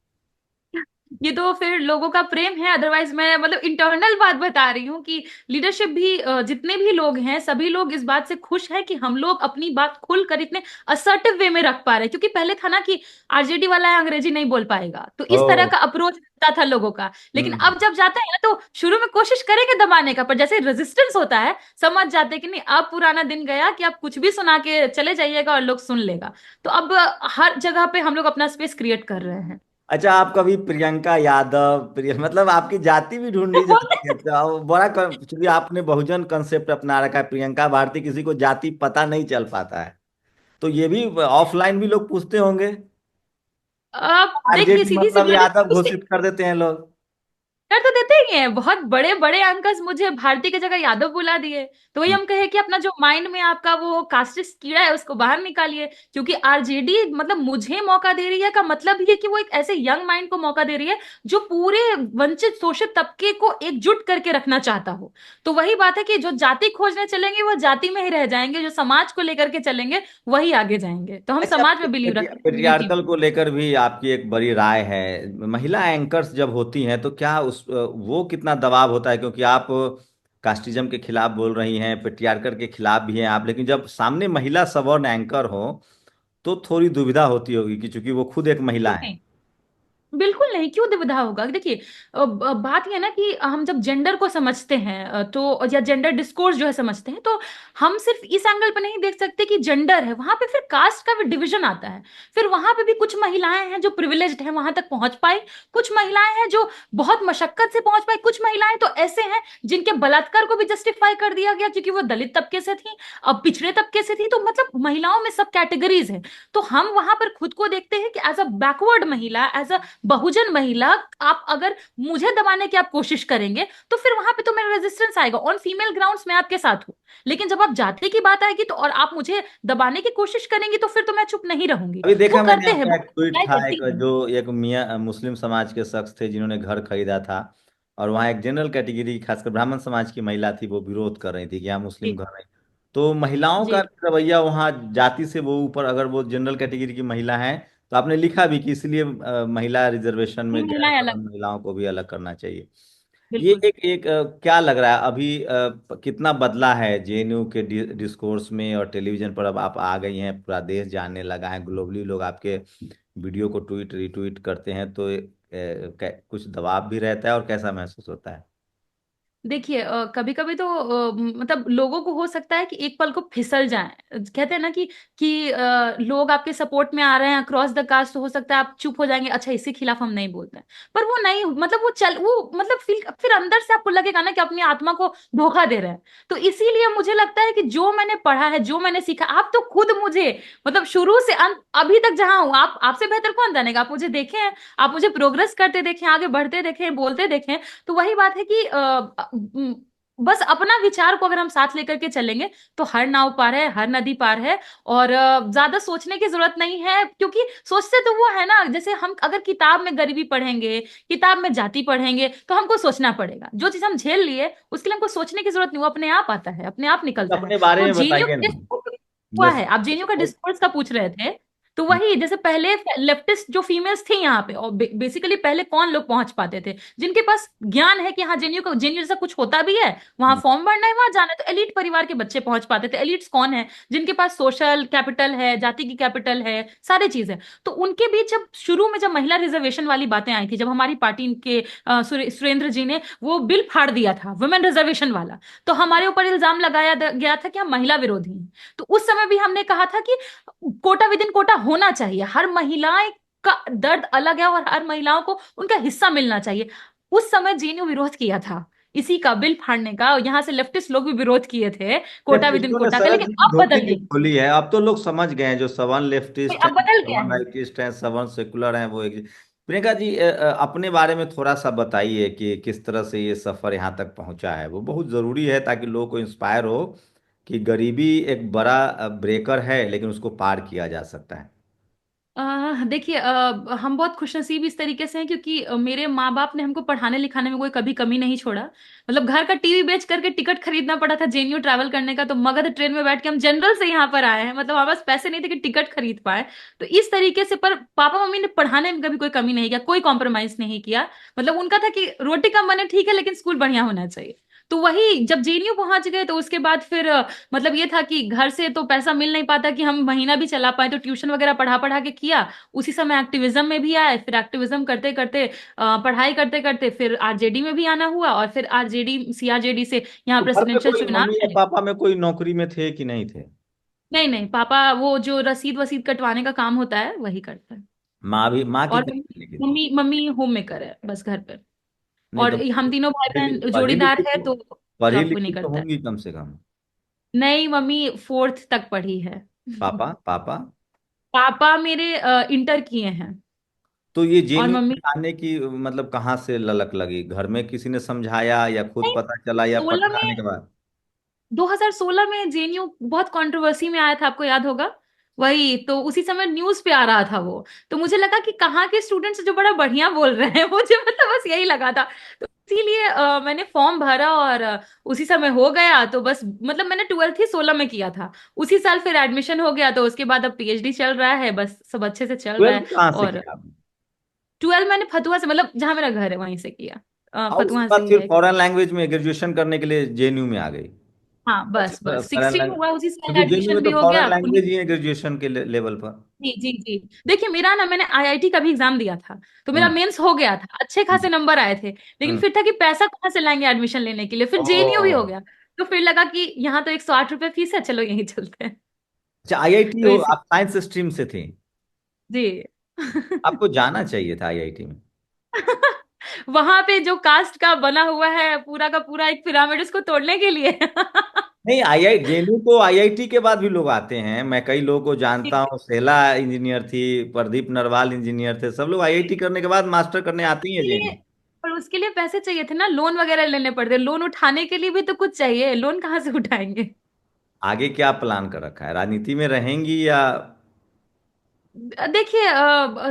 ये तो फिर लोगों का प्रेम है, अदरवाइज मैं मतलब इंटरनल बात बता रही हूँ कि लीडरशिप भी जितने भी लोग हैं सभी लोग इस बात से खुश हैं कि हम लोग अपनी बात खुलकर इतने असर्टिव वे में रख पा रहे हैं, क्योंकि पहले था ना कि आरजेडी वाला है अंग्रेजी नहीं बोल पाएगा, तो ओ। इस तरह का अप्रोच रहता था लोगों का। लेकिन हम्म। अब जब जाते हैं ना तो शुरू में कोशिश करेंगे दबाने का, पर जैसे रेजिस्टेंस होता है समझ जाते हैं कि नहीं, अब पुराना दिन गया कि आप कुछ भी सुना के चले जाइएगा और लोग सुन लेगा। तो अब हर जगह पे हम लोग अपना स्पेस क्रिएट कर रहे हैं। अच्छा, आप कभी प्रियंका यादव, मतलब आपकी जाति भी ढूंढनी चाहिए, तो बड़ा चूंकि आपने बहुजन कंसेप्ट अपना रखा है, प्रियंका भारती, किसी को जाति पता नहीं चल पाता है, तो ये भी ऑफलाइन भी लोग पूछते होंगे। अब देखिए आरजेडी सीधी सी मतलब बात यादव है, घोषित कर देते हैं लोग। कर तो देते ही हैं, बहुत बड़े बड़े अंकस मुझे भारती की जगह यादव बुला दिए। तो वही हम कहे कि अपना जो माइंड में आपका वो कास्टिस्ट कीड़ा है उसको बाहर निकालिए, क्योंकि आरजेडी मतलब मुझे मौका दे रही है का मतलब ये कि वो एक ऐसे यंग माइंड को मौका दे रही है जो पूरे वंचित शोषित तबके को एकजुट करके रखना चाहता हो। तो वही बात है कि जो जाति खोजने चलेंगे वो जाति में ही रह जाएंगे, जो समाज को लेकर के चलेंगे वही आगे जाएंगे। तो हम अच्छा, समाज में बिलीव रखते हैं, कम्युनिटी पेट्रियार्कल में। को लेकर भी आपकी एक बड़ी राय है। महिला एंकर्स जब होती हैं तो क्या उस वो कितना दबाव होता है, क्योंकि आप कास्टिज्म के खिलाफ बोल रही हैं, पेट्रियार्कल के खिलाफ भी हैं आप, लेकिन जब सामने महिला सवर्ण एंकर हो तो थोड़ी दुविधा होती होगी, कि चूंकि वो खुद एक महिला है। बिल्कुल नहीं, क्यों दुविधा होगा? देखिए बात यह है ना कि हम जब जेंडर को समझते हैं तो या जेंडर डिस्कोर्स जो है समझते हैं, तो हम सिर्फ इस एंगल पे नहीं देख सकते कि जेंडर है, वहां पे फिर कास्ट का भी डिवीजन आता है। फिर वहां पे भी कुछ महिलाएं हैं जो प्रिविलेज्ड हैं, वहां तक पहुंच पाई, कुछ महिलाएं हैं जो बहुत मशक्कत से पहुंच पाई, कुछ महिलाएं तो ऐसे हैं जिनके बलात्कार को भी जस्टिफाई कर दिया गया क्योंकि वो दलित तबके से थी, अब पिछड़े तबके से थी। तो मतलब महिलाओं में सब कैटेगरीज हैं। तो हम वहां पर खुद को देखते हैं कि एज अ बैकवर्ड महिला, एज अ बहुजन महिला, आप अगर मुझे दबाने की आप कोशिश करेंगे तो फिर वहां पे तो मेरा रेजिस्टेंस आएगा, ऑन फीमेल ग्राउंड्स मैं आपके साथ हूँ। लेकिन जब आप जाति की बात आएगी तो और आप मुझे दबाने की कोशिश करेंगी तो फिर तो मैं चुप नहीं रहूंगी। अभी वो देखा मैंने करते हैं, आपका एक बहुत ट्वीट ट्राई था, एक करती है। जो एक मियाँ मुस्लिम समाज के शख्स थे जिन्होंने घर खरीदा था, और वहाँ एक जनरल कैटेगरी, खासकर ब्राह्मण समाज की महिला थी, वो विरोध कर रही थी कि यहाँ मुस्लिम जी। घर नहीं। तो महिलाओं का जी। भी रवैया वहाँ, जाति से वो ऊपर, अगर वो जनरल कैटेगरी की महिला है, तो आपने लिखा भी कि इसलिए महिला रिजर्वेशन में गैर महिलाएं अलग। सवर्ण महिलाओं को भी अलग करना चाहिए। ये बिल्कुल। एक क्या लग रहा है अभी, कितना बदला है जेएनयू के डिस्कोर्स में और टेलीविजन पर, अब आप आ गई हैं, पूरा देश जानने लगा है, ग्लोबली लोग आपके वीडियो को ट्वीट रिट्वीट करते हैं, तो कुछ दबाव भी रहता है, और कैसा महसूस होता है? देखिए कभी कभी तो मतलब लोगों को हो सकता है कि एक पल को फिसल जाएं। कहते हैं ना कि लोग आपके सपोर्ट में आ रहे हैं अक्रॉस द कास्ट, तो हो सकता है आप चुप हो जाएंगे, अच्छा इसके खिलाफ हम नहीं बोलते हैं। पर वो नहीं, मतलब वो मतलब फिर अंदर से आपको लगेगा ना कि अपनी आत्मा को धोखा दे रहे हैं। तो इसीलिए मुझे लगता है कि जो मैंने पढ़ा है, जो मैंने सीखा, आप तो खुद मुझे मतलब शुरू से अंत अभी तक जहां हूं, आप आपसे बेहतर कौन जानेगा? आप मुझे देखें हैं, आप मुझे प्रोग्रेस करते देखें, आगे बढ़ते देखें, बोलते देखें। तो वही बात है कि बस अपना विचार को अगर हम साथ लेकर के चलेंगे तो हर नाव पार है, हर नदी पार है। और ज्यादा सोचने की जरूरत नहीं है, क्योंकि सोचते तो वो है ना, जैसे हम अगर किताब में गरीबी पढ़ेंगे, किताब में जाति पढ़ेंगे, तो हमको सोचना पड़ेगा। जो चीज हम झेल लिए उसके लिए हमको सोचने की जरूरत नहीं, वो अपने आप आता है, अपने आप निकलता है। अपने बारे तो में जेएनयू बताइए ना। हुआ जैसे है, आप जेएनयू का डिस्कोर्स का पूछ रहे थे। तो वही जैसे पहले लेफ्टिस्ट जो फीमेल्स थी यहाँ पे, और बेसिकली पहले कौन लोग पहुंच पाते थे जिनके पास ज्ञान है कि हाँ जेएनयू जैसा कुछ होता भी है, वहां फॉर्म भरना है, वहां जाना है, तो एलिट परिवार के बच्चे पहुंच पाते थे। एलिट्स कौन है? जिनके पास सोशल कैपिटल है, जाति की कैपिटल है, सारी चीजें। तो उनके बीच जब शुरू में जब महिला रिजर्वेशन वाली बातें आई थी, जब हमारी पार्टी के सुरेंद्र जी ने वो बिल फाड़ दिया था वुमेन रिजर्वेशन वाला, तो हमारे ऊपर इल्जाम लगाया गया था कि हम महिला विरोधी हैं। तो उस समय भी हमने कहा था कि कोटा विद इन कोटा होना चाहिए, हर महिलाएं का दर्द अलग है और हर महिलाओं को उनका हिस्सा मिलना चाहिए। उस समय जेएनयू विरोध किया था इसी का, बिल फाड़ने का, और यहाँ से लेफ्टिस्ट लोग भी विरोध किए थे कोटा विद इन लेफ्टिस्टों ने कोटा का, शरद लेकिन जी की अब धोती बदल भी गई। खोली है, अब तो लोग समझ गए हैं, जो सवन कोई लेफ्टिस्ट हैं, अब बदल गया सवन है। राइटिस्ट हैं, सवन सेकुलर हैं, वो एक प्रियंका जी, अपने बारे में थोड़ा सा बताइए कि किस तरह से ये सफ़र यहाँ तक पहुँचा है। वो बहुत ज़रूरी है ताकि लोगों को इंस्पायर हो कि गरीबी एक बड़ा ब्रेकर है, लेकिन उसको पार किया जा सकता है। देखिए, हम बहुत खुशनसीब इस तरीके से हैं क्योंकि मेरे माँ बाप ने हमको पढ़ाने लिखाने में कोई कभी कमी नहीं छोड़ा। मतलब घर का टीवी बेच करके टिकट खरीदना पड़ा था जेएनयू ट्रैवल करने का, तो मगध ट्रेन में बैठ के हम जनरल से यहाँ पर आए हैं। मतलब हमारे पास पैसे नहीं थे कि टिकट खरीद पाए। तो इस तरीके से, पर पापा मम्मी ने पढ़ाने में कभी कोई कमी नहीं किया, कोई कॉम्प्रोमाइज नहीं किया। मतलब उनका था कि रोटी कम बने ठीक है, लेकिन स्कूल बढ़िया होना चाहिए। तो वही जब जेएनयू पहुंच गए तो उसके बाद फिर मतलब ये था कि घर से तो पैसा मिल नहीं पाता कि हम महीना भी चला पाए, तो ट्यूशन वगैरह पढ़ा पढ़ा के किया। उसी समय एक्टिविज्म में भी आए, फिर एक्टिविज्म करते करते पढ़ाई करते करते फिर आरजेडी में भी आना हुआ, और फिर आरजेडी सीआरजेडी से यहाँ तो घर पे प्रेसिडेंशियल कोई चुनाव मम्मी या लड़े। पापा में कोई नौकरी में थे कि नहीं थे? नहीं नहीं, पापा वो जो रसीद वसीद कटवाने का काम होता है वही करता है। माँ और कितने पढ़ी लिखी थी? मम्मी मम्मी होम मेकर है, बस घर पर। नहीं और तो हम तीनों भाई बहन पढ़ी जोड़ीदार लिखी है, तो तो पढ़ी जॉब कोई लिखी नहीं तो करता है। होंगी कम से कम। नहीं, मम्मी फोर्थ तक पढ़ी है। पापा पापा पापा मेरे इंटर किए हैं। तो ये और जेएनयू मम्मी, में आने की मतलब कहाँ से ललक लगी? घर में किसी ने समझाया या खुद नहीं, पता चला या 16 पटना आने में के बाद? 2016 में जेएनयू बहुत कंट्रोवर्सी में आया था, आपको याद होगा। वही तो, उसी समय न्यूज पे आ रहा था वो। तो मुझे लगा कि कहाँ के स्टूडेंट्स जो बड़ा बढ़िया बोल रहे हैं मुझे मतलब बस यही लगा था। तो इसीलिए मैंने फॉर्म भरा, और उसी समय हो गया। तो बस मतलब मैंने 12th ही 16 में किया था। उसी साल फिर एडमिशन हो गया, तो उसके बाद अब पीएचडी चल रहा है, बस सब अच्छे से चल रहा 12th है। कहाँ से और किया आपने? 12 मैंने फतुहा से, मतलब जहां मेरा घर है वहीं से किया। और उसके फतुहा से बाद ही फिर है। फॉरेन लैंग्वेज में ग्रेजुएशन करने के लिए जेएनयू में आ गई? हाँ, बस बस फॉरेन 16 लैंग्वेज, हुआ, उसी साल क्योंकि जेएनयू में एडमिशन तो भी हो फॉरेन गया। लैंग्वेज ही है ग्रेजुएशन के लेवल पर। जी जी जी। देखिए, मेरा ना, मैंने आईआईटी का भी एग्जाम दिया था। तो मेरा हम्म मेंस हो गया था, अच्छे खासे हम्म नंबर आए थे। लेकिन हम्म। फिर था कि पैसा कहाँ से लाएंगे एडमिशन लेने के लिए, फिर जेएनयू भी हो ओह, गया। तो फिर लगा कि यहाँ तो 108 रुपये फीस है, चलो यहीं चलते हैं। अच्छा आईआईटी तो हो, इसी, आप साइंस स्ट्रीम से थे? जी। आपको जाना चाहिए था आईआईटी में। वहां पे जो कास्ट का बना हुआ है पूरा का पूरा एक पिरामिड, उसको तोड़ने के लिए। नहीं, आई जेएनयू को आईआईटी के बाद भी लोग आते हैं। मैं कई लोगों को जानता हूँ, सेला इंजीनियर थी, प्रदीप नरवाल इंजीनियर थे, सब लोग आईआईटी करने के बाद मास्टर करने आते ही हैं उसके लिए, जेएनयू। पर उसके लिए पैसे चाहिए थे ना, लोन वगैरह लेने पड़ते, लोन उठाने के लिए भी तो कुछ चाहिए, लोन कहाँ से उठाएंगे। आगे क्या प्लान कर रखा है? राजनीति में रहेंगी या देखिए,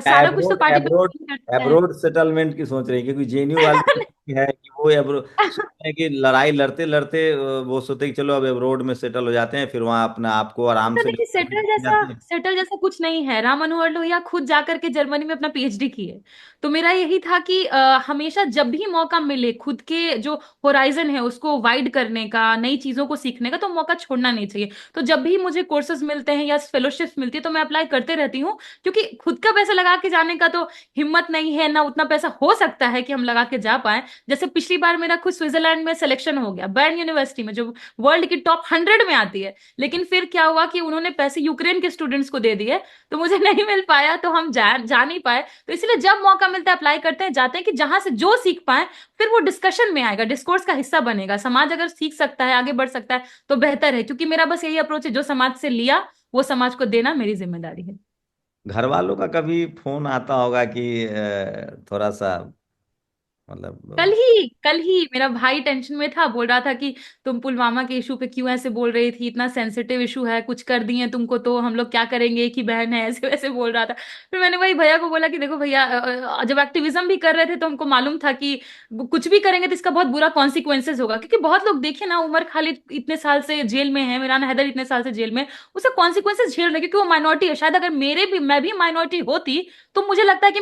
सारा कुछ तो एब्रोड पार्टी पे एब्रोड डिपेंड करता है। एब्रोड सेटलमेंट की सोच रही है? क्योंकि जेएनयू वाले है कि वो एब्रोड सोचते हैं कि लड़ाई लड़ते लड़ते वो सोचते हैं कि चलो अब एब्रोड में सेटल हो जाते हैं, फिर वहाँ अपना आपको आराम तो से देखिए, जाते हैं। सेटल जैसा कुछ नहीं है। राम मनोहर लोहिया खुद जाकर के जर्मनी में अपना पीएचडी की है। तो मेरा यही था कि हमेशा जब भी मौका मिले खुद के जो होराइजन है उसको वाइड करने का, नई चीजों को सीखने का, तो मौका छोड़ना नहीं चाहिए। तो जब भी मुझे कोर्सेज मिलते हैं या फेलोशिप्स मिलती है तो मैं अप्लाई करते रहती हूँ। क्योंकि खुद का पैसा लगा के जाने का तो हिम्मत नहीं है ना, उतना पैसा हो सकता है कि हम लगा के जा पाए। जैसे पिछली बार मेरा खुद स्विट्जरलैंड में सिलेक्शन हो गया, बर्न यूनिवर्सिटी में, जो वर्ल्ड की टॉप 100 में आती है। लेकिन फिर क्या हुआ कि उन्होंने पैसे यूक्रेन के स्टूडेंट्स को दे दिए, तो मुझे नहीं मिल पाया, तो हम जा नहीं पाए। तो इसलिए जब मौका मिलता है अप्लाई करते हैं, जाते हैं कि जहां से जो सीख पाए, फिर वो डिस्कशन में आएगा, डिस्कोर्स का हिस्सा बनेगा। समाज अगर सीख सकता है, आगे बढ़ सकता है, तो बेहतर है। क्योंकि मेरा बस यही अप्रोच है, जो समाज से लिया वो समाज को देना मेरी जिम्मेदारी है। घर वालों का कभी फोन आता होगा कि थोड़ा सा मतलब। कल ही मेरा भाई टेंशन में था, बोल रहा था कि तुम पुलवामा के इशू पे क्यों ऐसे बोल रही थी, इतना सेंसिटिव इशू है, कुछ कर दिए तुमको तो हम लोग क्या करेंगे, एक ही बहन है, ऐसे वैसे बोल रहा था। फिर मैंने वही भैया को बोला कि देखो भैया, जब एक्टिविज्म भी कर रहे थे तो हमको मालूम था कि कुछ भी करेंगे तो इसका बहुत बुरा कॉन्सिक्वेंसेज होगा। क्योंकि बहुत लोग देखिए ना, उमर खालिद इतने साल से जेल में है, मिरान हैदर इतने साल से जेल में है, उसे कॉन्सिक्वेंसेज झेल रहे हैं, क्योंकि वो माइनॉरिटी है। शायद अगर मेरे भी, मैं भी माइनॉरिटी होती, तो मुझे लगता है कि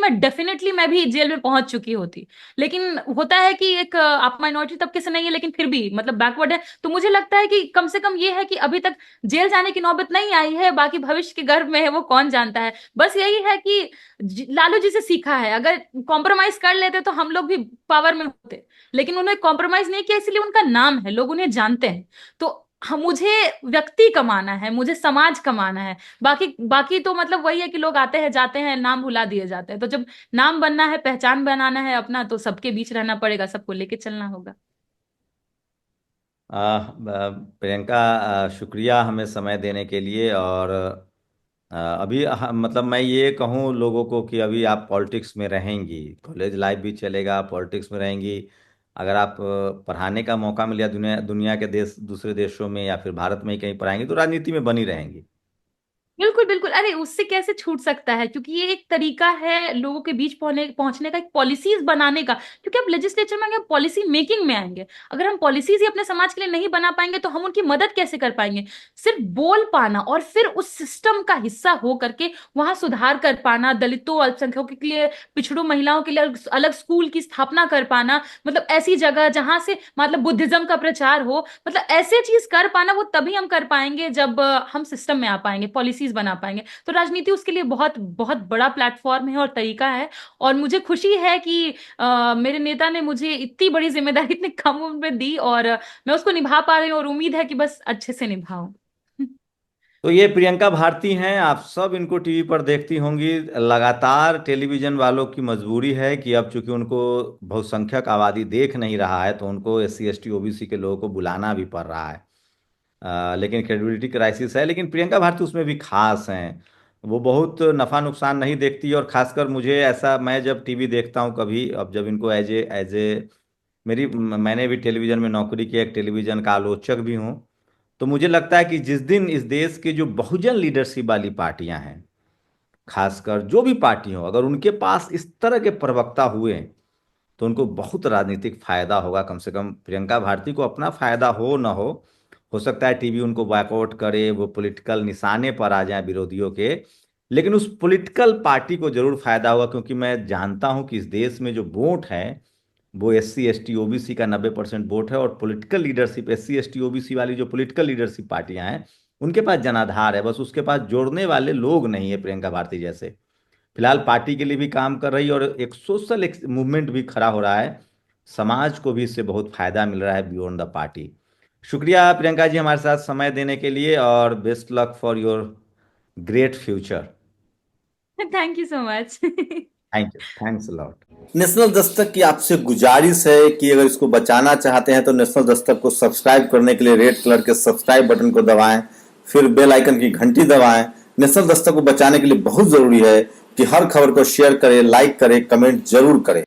मैं भी जेल में पहुंच चुकी होती। लेकिन होता है कि एक आप माइनॉरिटी तबके से नहीं है, लेकिन फिर भी मतलब बैकवर्ड है, तो मुझे लगता है कि कम से कम ये है कि अभी तक जेल जाने की नौबत नहीं आई है। बाकी भविष्य के गर्भ में है, वो कौन जानता है। बस यही है कि लालू जी से सीखा है, अगर कॉम्प्रोमाइज कर लेते तो हम लोग भी पावर में होते। लेकिन उन्होंने कॉम्प्रोमाइज नहीं किया, इसलिए उनका नाम है, लोग उन्हें जानते हैं। तो मुझे व्यक्ति कमाना है, मुझे समाज कमाना है। बाकी बाकी तो मतलब वही है कि लोग आते हैं जाते हैं, नाम भुला दिए जाते हैं। तो जब नाम बनना है, पहचान बनाना है अपना, तो सबके बीच रहना पड़ेगा, सबको लेके चलना होगा। प्रियंका, शुक्रिया हमें समय देने के लिए। और अभी मतलब मैं ये कहूँ लोगों को कि अभी आप पॉलिटिक्स में रहेंगी, कॉलेज लाइफ भी चलेगा, पॉलिटिक्स में रहेंगी। अगर आप पढ़ाने का मौका मिला दुनिया दुनिया के देश, दूसरे देशों में या फिर भारत में ही कहीं पढ़ाएंगी, तो राजनीति में बनी रहेंगी। बिल्कुल बिल्कुल, अरे उससे कैसे छूट सकता है, क्योंकि ये एक तरीका है लोगों के बीच पहुंचने का, एक पॉलिसीज बनाने का। क्योंकि अब लेजिस्लेचर में आएंगे, पॉलिसी मेकिंग में आएंगे, अगर हम पॉलिसीज ही अपने समाज के लिए नहीं बना पाएंगे तो हम उनकी मदद कैसे कर पाएंगे। सिर्फ बोल पाना और फिर उस सिस्टम का हिस्सा हो करके वहां सुधार कर पाना, दलितों, अल्पसंख्यकों के लिए, पिछड़ों, महिलाओं के लिए अलग स्कूल की स्थापना कर पाना, मतलब ऐसी जगह जहां से मतलब बुद्धिज्म का प्रचार हो, मतलब ऐसे चीज कर पाना, वो तभी हम कर पाएंगे जब हम सिस्टम में आ पाएंगे, पॉलिसीज बना पाएंगे। तो राजनीति उसके लिए बहुत बहुत बड़ा प्लेटफॉर्म है और तरीका है। और मुझे खुशी है कि मेरे नेता ने मुझे इतनी बड़ी जिम्मेदारी इतने कम उम्र में दी, और मैं उसको निभा पा रही हूँ, और उम्मीद है कि बस अच्छे से निभाऊं। तो ये प्रियंका भारती हैं, आप सब इनको टीवी पर देखती होंगी। लगातार टेलीविजन वालों की मजबूरी है कि अब चूंकि उनको बहुसंख्यक आबादी देख नहीं रहा है, तो उनको एससी एसटी ओबीसी के लोगों को बुलाना भी पड़ रहा है। लेकिन क्रेडिबिलिटी क्राइसिस है, लेकिन प्रियंका भारती उसमें भी खास हैं। वो बहुत नफ़ा नुकसान नहीं देखती, और खासकर मुझे ऐसा, मैं जब टीवी देखता हूँ कभी, अब जब इनको एज ए मेरी मैंने भी टेलीविज़न में नौकरी की, एक टेलीविज़न का आलोचक भी हूँ। तो मुझे लगता है कि जिस दिन इस देश की जो बहुजन लीडरशिप वाली पार्टियां हैं, खासकर जो भी पार्टी हो, अगर उनके पास इस तरह के प्रवक्ता हुए तो उनको बहुत राजनीतिक फायदा होगा। कम से कम प्रियंका भारती को अपना फायदा हो ना हो सकता है टीवी उनको बॉयकॉट करे, वो पॉलिटिकल निशाने पर आ जाए विरोधियों के, लेकिन उस पॉलिटिकल पार्टी को जरूर फायदा होगा, क्योंकि मैं जानता हूं कि इस देश में जो वोट है वो एससी एसटी ओबीसी का 90% वोट है, और political leadership SC ST OBC वाली जो पॉलिटिकल लीडरशिप पार्टियां हैं उनके पास जनाधार है, बस उसके पास जोड़ने वाले लोग नहीं है प्रियंका भारती जैसे। फिलहाल पार्टी के लिए भी काम कर रही है, और एक सोशल मूवमेंट भी खड़ा हो रहा है। समाज को भी इससे बहुत फायदा मिल रहा है बियॉन्ड द पार्टी। शुक्रिया प्रियंका जी हमारे साथ समय देने के लिए, और best luck for your great future. Thank you so much. Thank you, thanks lot. National Dastak की आपसे गुजारिश है कि अगर इसको बचाना चाहते हैं तो नेशनल दस्तक को सब्सक्राइब करने के लिए रेड कलर के सब्सक्राइब बटन को दबाएं, फिर बेल आइकन की घंटी दबाएं। नेशनल दस्तक को बचाने के लिए बहुत जरूरी है कि हर खबर को शेयर करें, लाइक करें, कमेंट जरूर करें।